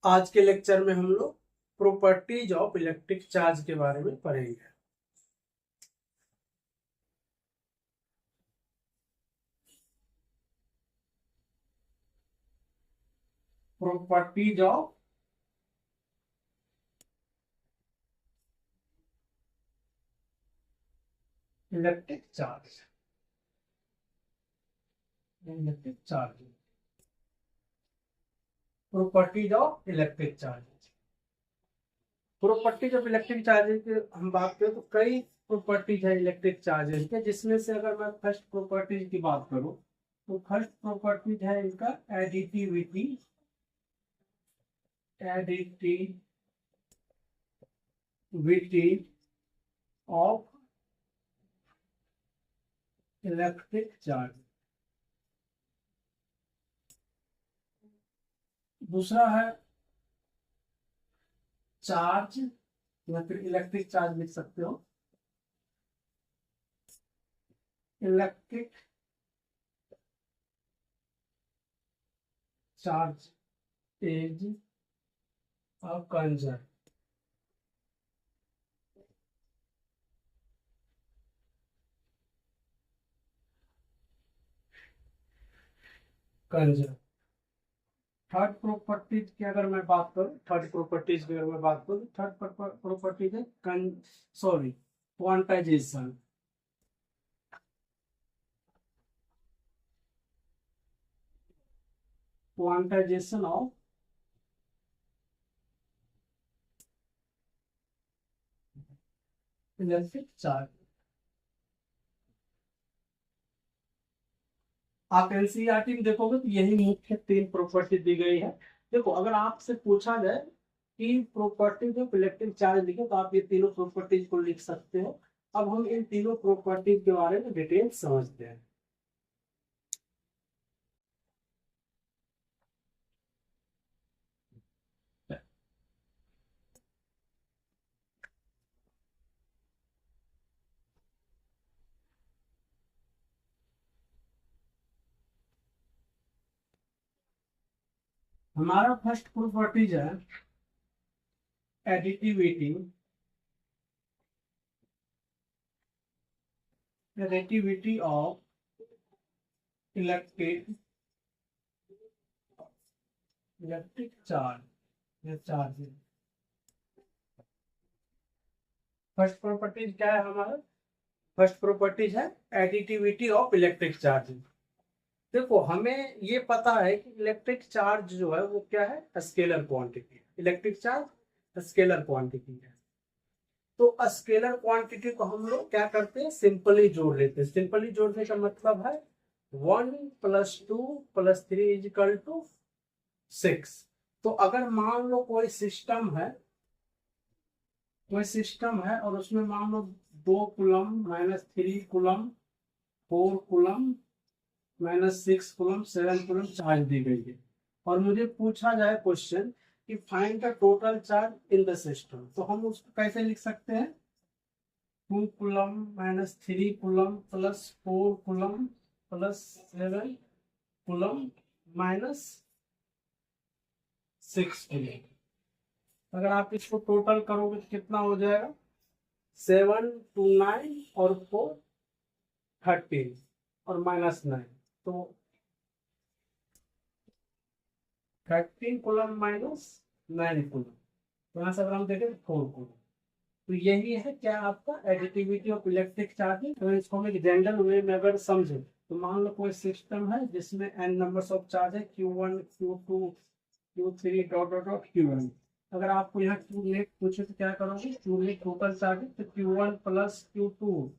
आज के लेक्चर में हम लोग प्रॉपर्टीज ऑफ इलेक्ट्रिक चार्ज के बारे में पढ़ेंगे। Properties of electric charge. Electric charge, properties of electric charge. Properties of electric charges की हम बात करें तो कई प्रॉपर्टीज है इलेक्ट्रिक चार्जेस के, जिसमें से अगर मैं फर्स्ट प्रॉपर्टीज की बात करूं तो फर्स्ट प्रॉपर्टीज है इनका additivity. Additivity of electric charge. दूसरा है चार्ज, या फिर इलेक्ट्रिक चार्ज लिख सकते हो। Electric charge is a conserve. Conserve. Third properties की अगर मैं बात करूं, थर्ड प्रॉपर्टीज है quantization. Quantization of electric charge. आप एनसीईआरटी में देखोगे तो यही मुख्य तीन प्रॉपर्टी दी गई है। देखो, अगर आपसे पूछा जाए कि प्रॉपर्टीज ऑफ इलेक्ट्रिक चार्ज लिखे तो आप ये तीनों प्रॉपर्टीज को लिख सकते हो। अब हम इन तीनों प्रॉपर्टीज के बारे में डिटेल समझते हैं। हमारा फर्स्ट प्रॉपर्टीज है additivity. Additivity of electric electric charge या चार्ज। फर्स्ट प्रॉपर्टीज क्या है हमारा? फर्स्ट प्रॉपर्टीज है एडिटिविटी ऑफ इलेक्ट्रिक चार्ज। देखो, हमें ये पता है कि इलेक्ट्रिक चार्ज जो है वो क्या है, scalar quantity. Electric charge scalar quantity है। तो स्केलर क्वांटिटी को हम लोग क्या करते हैं, सिंपली जोड़ लेते हैं। सिंपली जोड़ने का मतलब है 1 + 2 + 3 = 6। तो अगर मान लो कोई सिस्टम है और उसमें मान लो 2 coulomb -3 coulomb 4 coulomb -6 coulomb 7 coulomb charge दी गई है, और मुझे पूछा जाए क्वेश्चन कि find the total charge in the system, तो हम उसको कैसे लिख सकते हैं? 2 coulomb -3 coulomb +4 coulomb +7 coulomb -6 coulomb. अगर आप इसको टोटल करोगे तो कितना हो जाएगा? 7 2 9 और 4 13 और -9, तो 13 कूलम -9 कूलम। तो यहाँ से अगर हम देखें 4 कूलम। तो यही है क्या आपका एडिटिविटी ऑफ इलेक्ट्रिक चार्जिंग। तो इसको हम एक जनरल वे में अगर समझे तो मान लो कोई सिस्टम है जिसमें n नंबर्स ऑफ चार्ज है, Q1 Q2 Q3 dot dot dot Qn। अगर आपको यहाँ Q नेट पूछे तो क्या करोगे? Q नेट टोटल चार्ज है तो Q1 + Q2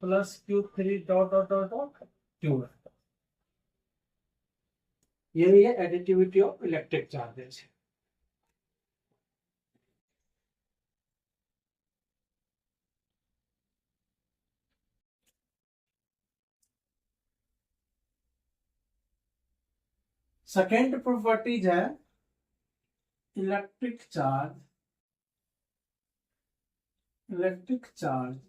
+ Q3 dot dot dot dot Qn। यही है additivity of electric charges. Second properties है electric charge. Electric charge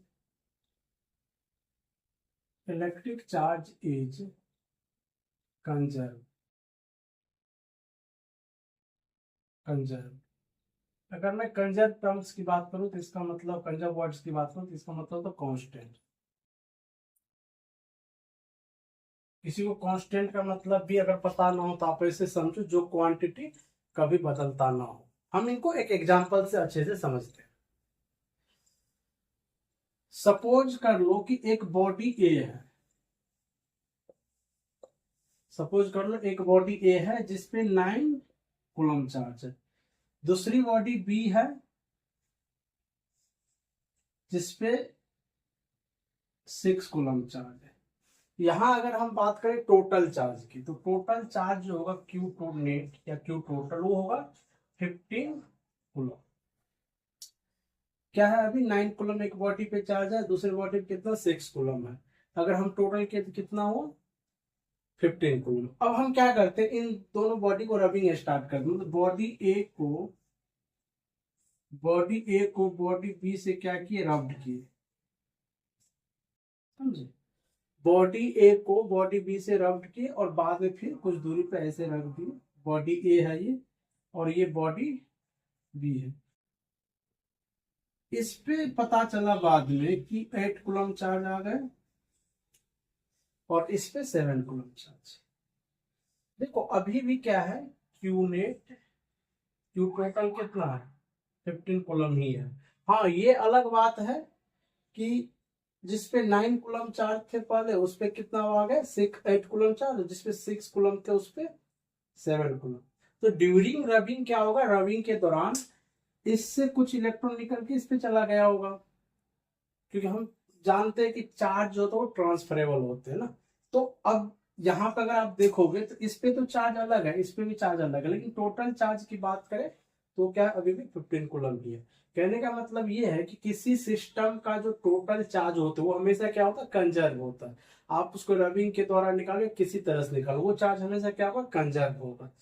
electric charge is conserve. Conserve. अगर मैं कंजर्व टर्म्स की बात करूं तो इसका मतलब, कंजर्व वर्ड्स की बात करूं तो इसका मतलब तो कांस्टेंट। किसी को कांस्टेंट का मतलब भी अगर पता ना हो तो आप ऐसे समझो जो क्वांटिटी कभी बदलता ना हो। हम इनको एक एग्जांपल से अच्छे से समझते हैं। सपोज कर लो कि एक बॉडी ए है, सपोज कर लो एक बॉडी ए है जिसपे 9 कूलम चार्ज है। दूसरी बॉडी बी है जिसपे 6 कूलम चार्ज है। यहां अगर हम बात करें टोटल चार्ज की, तो टोटल चार्ज जो होगा क्यू टू नेट या क्यू टोटल, वो होगा 15 कूलम। क्या है, अभी 9 कूलम एक बॉडी पे चार्ज है, दूसरी बॉडी पे कितना 6 कूलम है। अगर हम टोटल के तो कितना हो 15 कूलम। अब हम क्या करते हैं, इन दोनों बॉडी को रबिंग स्टार्ट करते हैं। मतलब बॉडी ए को बॉडी बी से क्या किए, रब्ड किए, समझे। बॉडी ए को बॉडी बी से रब्ड किए और बाद में फिर कुछ दूरी पे ऐसे रख दिए। बॉडी ए है ये और ये बॉडी बी है। इस पे पता चला बाद में कि 8 कूलम चार्ज आ गए और इस पे 7 कूलम चार्ज। देखो अभी भी क्या है, क्यू नेट, क्यू टोटल कितना है 15 कूलम ही है। हाँ ये अलग बात है कि जिसपे 9 कूलम चार्ज थे पहले, उस पे कितना आ गया 8 कूलम चार्ज, जिसपे 6 कूलम थे उस पे 7 कूलम। तो ड्यूरिंग रबिंग क्या होगा, रबिंग के दौरान इससे कुछ इलेक्ट्रॉन निकल के इस पे चला गया होगा, क्योंकि हम जानते हैं कि चार्ज जो होता है वो ट्रांसफरेबल होते हैं ना। तो अब यहाँ पे अगर आप देखोगे तो इस पे तो चार्ज अलग है, इस पे भी चार्ज अलग है, लेकिन टोटल चार्ज की बात करें तो क्या अभी भी 15 कूलम ही है। कहने का मतलब ये है कि किसी सिस्टम का जो टोटल चार्ज होता है वो हमेशा क्या होता है, कंजर्व होता है। आप उसको रबिंग के द्वारा निकालो, किसी तरह से निकालो, वो चार्ज हमेशा क्या होगा, कंजर्व होगा।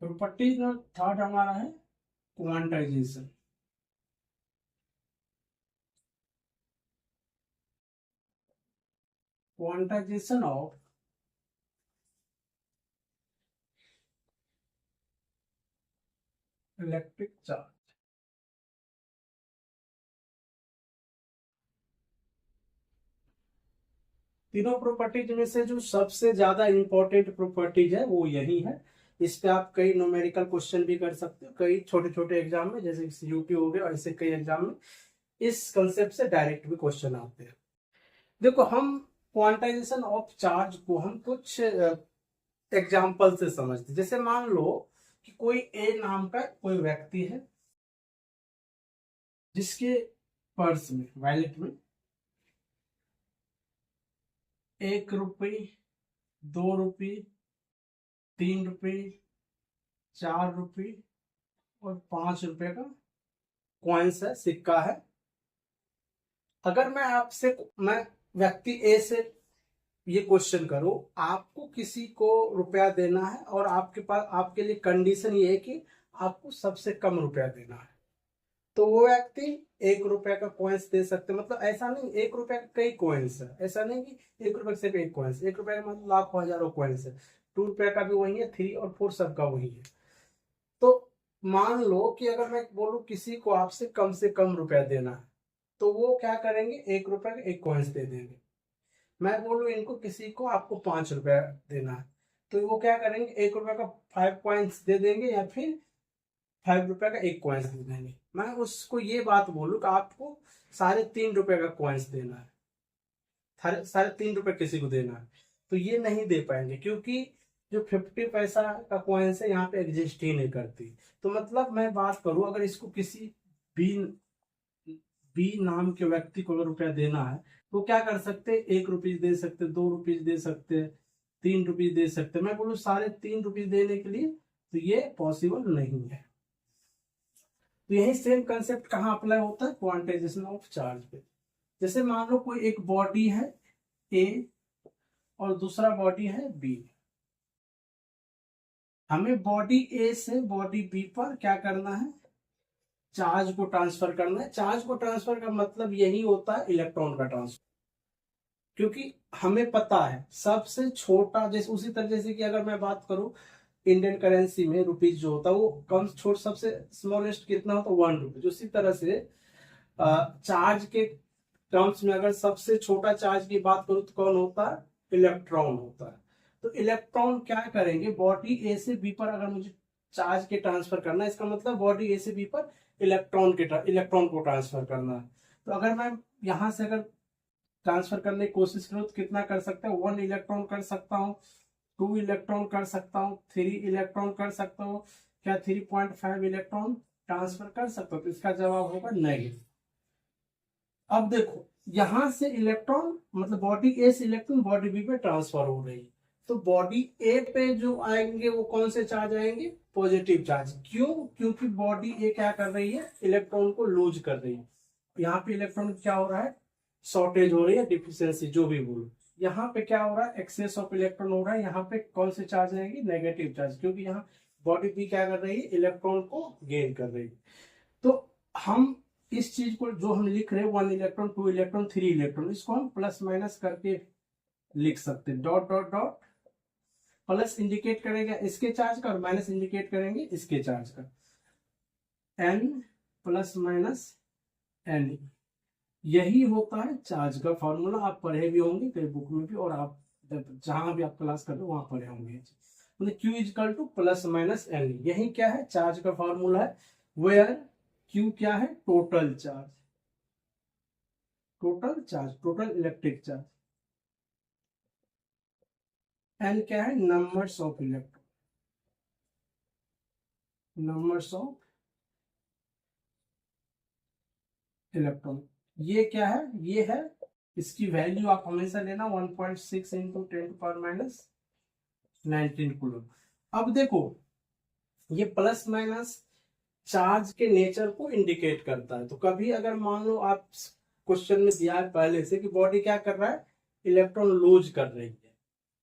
प्रॉपर्टी जो थर्ड हमारा है quantization. Quantization of electric charge. तीनों प्रॉपर्टीज में से जो सबसे ज्यादा इंपॉर्टेंट प्रॉपर्टीज है वो यही है। इस पे आप कई न्यूमेरिकल क्वेश्चन भी कर सकते हो, कई छोटे छोटे एग्जाम में, जैसे यूपी हो गया, ऐसे कई एग्जाम में इस कंसेप्ट से डायरेक्ट भी क्वेश्चन आते हैं। देखो हम क्वांटाइजेशन ऑफ चार्ज को हम कुछ एग्जाम्पल से समझते, जैसे मान लो कि कोई ए नाम का कोई व्यक्ति है जिसके पर्स में, वॉलेट में 1 रुपये, 2 रुपये, 3 रुपये, 4 रुपये और 5 रुपये का कॉइन्स है, सिक्का है। अगर मैं व्यक्ति ए से ये क्वेश्चन करूं, आपको किसी को रुपया देना है और आपके पास, आपके लिए कंडीशन ये है कि आपको सबसे कम रुपया देना है, तो वो व्यक्ति 1 रुपया का कॉइन्स दे सकते। मतलब ऐसा नहीं 1 रुपया का कई कॉइन्स है, ऐसा नहीं कि 1 रुपया सिर्फ एक कॉइन्स, 1 रुपया का मतलब लाखों हजारों कॉइन्स है। 2 रुपया का भी वही है, 3 और 4 सबका वही है। तो मान लो कि अगर मैं बोलूं किसी को आपसे कम रुपया देना है, तो वो क्या करेंगे, 1 रुपया का एक कॉइन्स दे देंगे। मैं बोलूं इनको किसी को आपको 5 रुपया देना है, तो वो क्या करेंगे, 1 रुपया का 5 कॉइन्स दे देंगे या फिर 5 रुपया का एक कॉइन्स दे देंगे। मैं उसको ये बात बोलूं कि आपको 3.5 रुपये का कॉइन्स देना है, 3.5 रुपये किसी को देना है, तो ये नहीं दे पाएंगे, क्योंकि जो 50 पैसा का कॉइन्स है यहाँ पे एग्जिस्ट ही नहीं करती। तो मतलब मैं बात करूं, अगर इसको किसी बी बी नाम के व्यक्ति को अगर रुपया देना है, तो क्या कर सकते, 1 रुपये दे सकते, 2 रुपये दे सकते, 3 रुपये दे सकते। मैं बोलूँ 3.5 रुपये देने के लिए तो ये पॉसिबल नहीं है। तो यही सेम कंसेप्ट कहाँ अप्लाई होता है, क्वांटाइजेशन ऑफ चार्ज पे। जैसे मान लो कोई एक बॉडी है ए और दूसरा बॉडी है बी, हमें बॉडी ए से बॉडी बी पर क्या करना है, चार्ज को ट्रांसफर करना है। चार्ज को ट्रांसफर का मतलब यही होता है इलेक्ट्रॉन का ट्रांसफर, क्योंकि हमें पता है सबसे छोटा, जैसे उसी तरह जैसे कि अगर मैं बात करूं इंडियन करेंसी में रुपीज जो होता है वो कम छोट सबसे स्मॉलेस्ट कितना होता है, 1 रुपीज। उसी तरह से चार्ज के टर्म्स में अगर सबसे छोटा चार्ज की बात करूं तो कौन होता है, इलेक्ट्रॉन होता है। तो इलेक्ट्रॉन क्या करेंगे, बॉडी ए से बी पर अगर मुझे चार्ज के ट्रांसफर करना है, इसका मतलब बॉडी ए से बी पर इलेक्ट्रॉन को ट्रांसफर करना है। तो अगर मैं यहां से अगर ट्रांसफर करने की कोशिश करूं तो कितना कर सकता है, 1 इलेक्ट्रॉन कर सकता हूं, 2 इलेक्ट्रॉन कर सकता हूं, 3 इलेक्ट्रॉन कर सकता हूं, क्या 3.5 इलेक्ट्रॉन ट्रांसफर कर सकता हूं। तो इसका जवाब होगा नहीं। अब देखो यहां से इलेक्ट्रॉन मतलब बॉडी ए से इलेक्ट्रॉन बॉडी बी पे ट्रांसफर हो रही है, तो बॉडी ए पे जो आएंगे वो कौन से चार्ज आएंगे, पॉजिटिव चार्ज। क्यों, क्योंकि बॉडी ए क्या कर रही है, इलेक्ट्रॉन को लूज कर रही है। यहाँ पे इलेक्ट्रॉन क्या हो रहा है, शॉर्टेज हो रही है, डिफिशियंसी जो भी बोलो। यहाँ पे क्या हो रहा है, एक्सेस ऑफ इलेक्ट्रॉन हो रहा है। यहाँ पे कौन से चार्ज आएंगे, नेगेटिव चार्ज, क्योंकि यहाँ बॉडी बी क्या कर रही है, इलेक्ट्रॉन को गेन कर रही है। तो हम इस चीज को जो हम लिख रहे हैं 1 इलेक्ट्रॉन 2 इलेक्ट्रॉन 3 इलेक्ट्रॉन, इसको हम प्लस माइनस करके लिख सकते हैं। Dot dot dot, plus indicate करेंगे इसके चार्ज का और माइनस इंडिकेट करेंगे इसके चार्ज का। n प्लस माइनस n, यही होता है चार्ज का फॉर्मूला। आप पढ़े भी होंगे कई बुक में भी, और आप जहां भी आप क्लास कर रहे हो वहां पढ़े होंगे। मतलब Q equal to plus minus n, यही क्या है, चार्ज का फॉर्मूला है। वेयर Q क्या है, total charge, total electric charge. n क्या है, numbers of electron, numbers of electron. ये क्या है, ये है, इसकी वैल्यू आप हमेशा लेना 1.6 इंटू 10⁻19 कूलम। अब देखो ये प्लस माइनस चार्ज के नेचर को इंडिकेट करता है। तो कभी अगर मान लो आप क्वेश्चन में दिया है पहले से कि बॉडी क्या कर रहा है, इलेक्ट्रॉन लूज कर रही है,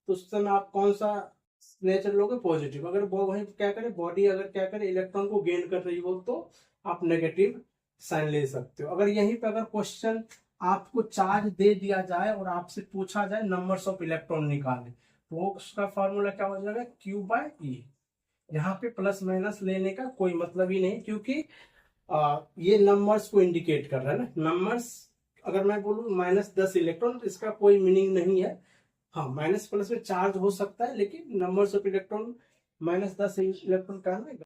तो उस समय आप कौन सा नेचर लोगे, पॉजिटिव। अगर वो वही क्या करे, बॉडी अगर क्या करे, इलेक्ट्रॉन को गेन कर रही हो, तो आप नेगेटिव साइन ले सकते हो। अगर यहीं पे अगर क्वेश्चन आपको चार्ज दे दिया जाए और आपसे पूछा जाए नंबर्स ऑफ इलेक्ट्रॉन निकाले, तो वो उसका फॉर्मूला क्या हो जाएगा, Q/E। यहाँ पे प्लस माइनस लेने का कोई मतलब ही नहीं, क्योंकि ये नंबर्स को इंडिकेट कर रहा है ना। नंबर्स अगर मैं बोलूँ -10 इलेक्ट्रॉन, तो इसका कोई मीनिंग नहीं है। हाँ, माइनस प्लस में चार्ज हो सकता है, लेकिन नंबर्स ऑफ इलेक्ट्रॉन -10 इलेक्ट्रॉन का